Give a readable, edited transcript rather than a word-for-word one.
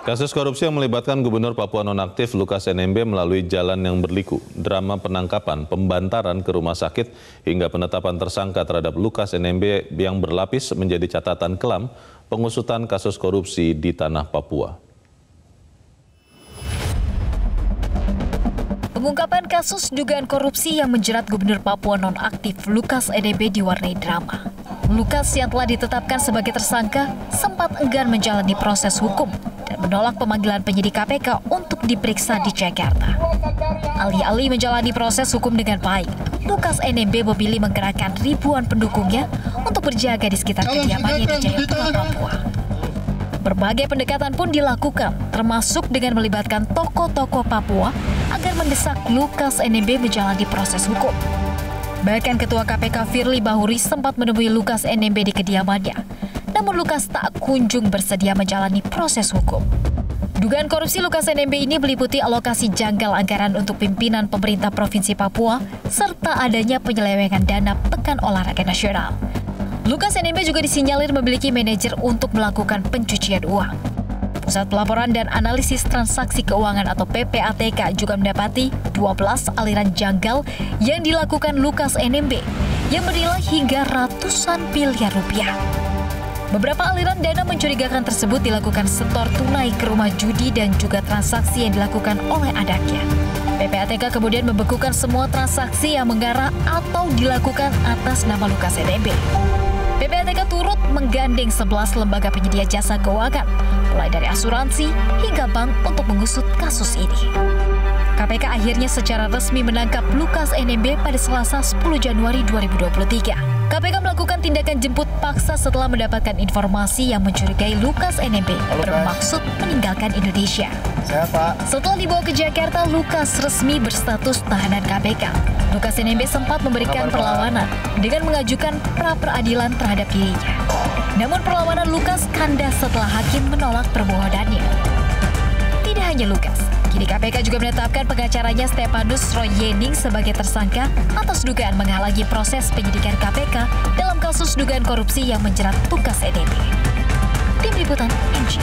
Kasus korupsi yang melibatkan Gubernur Papua Nonaktif Lukas NMB melalui jalan yang berliku. Drama penangkapan, pembantaran ke rumah sakit, hingga penetapan tersangka terhadap Lukas NMB yang berlapis menjadi catatan kelam pengusutan kasus korupsi di tanah Papua. Pengungkapan kasus dugaan korupsi yang menjerat Gubernur Papua Nonaktif Lukas NMB diwarnai drama. Lukas yang telah ditetapkan sebagai tersangka sempat enggan menjalani proses hukum dan menolak pemanggilan penyidik KPK untuk diperiksa di Jakarta. Alih-alih menjalani proses hukum dengan baik, Lukas NMB memilih menggerakkan ribuan pendukungnya untuk berjaga di sekitar kediamannya di Jayapura, Papua. Berbagai pendekatan pun dilakukan, termasuk dengan melibatkan tokoh-tokoh Papua agar mendesak Lukas NMB menjalani proses hukum. Bahkan Ketua KPK Firly Bahuri sempat menemui Lukas NMB di kediamannya. Namun Lukas tak kunjung bersedia menjalani proses hukum. Dugaan korupsi Lukas NMB ini meliputi alokasi janggal anggaran untuk pimpinan pemerintah Provinsi Papua serta adanya penyelewengan dana Pekan Olahraga Nasional. Lukas NMB juga disinyalir memiliki manajer untuk melakukan pencucian uang. Pusat Pelaporan dan Analisis Transaksi Keuangan atau PPATK juga mendapati 12 aliran janggal yang dilakukan Lukas NMB yang bernilai hingga ratusan miliar rupiah. Beberapa aliran dana mencurigakan tersebut dilakukan setor tunai ke rumah judi dan juga transaksi yang dilakukan oleh anaknya. PPATK kemudian membekukan semua transaksi yang mengarah atau dilakukan atas nama Lukas NMB. PPATK turut menggandeng 11 lembaga penyedia jasa keuangan, mulai dari asuransi hingga bank untuk mengusut kasus ini. KPK akhirnya secara resmi menangkap Lukas NMB pada Selasa 10 Januari 2023. KPK melakukan tindakan jemput paksa setelah mendapatkan informasi yang mencurigai Lukas NMB bermaksud meninggalkan Indonesia. Setelah dibawa ke Jakarta, Lukas resmi berstatus tahanan KPK. Lukas NMB sempat memberikan perlawanan dengan mengajukan pra-peradilan terhadap dirinya. Namun perlawanan Lukas kandas setelah hakim menolak permohonannya. Tidak hanya Lukas, kini KPK juga menetapkan pengacaranya Stefanus Roy Yening sebagai tersangka atas dugaan menghalangi proses penyidikan KPK dalam kasus dugaan korupsi yang menjerat Lukas NMB. Tim Liputan NJ.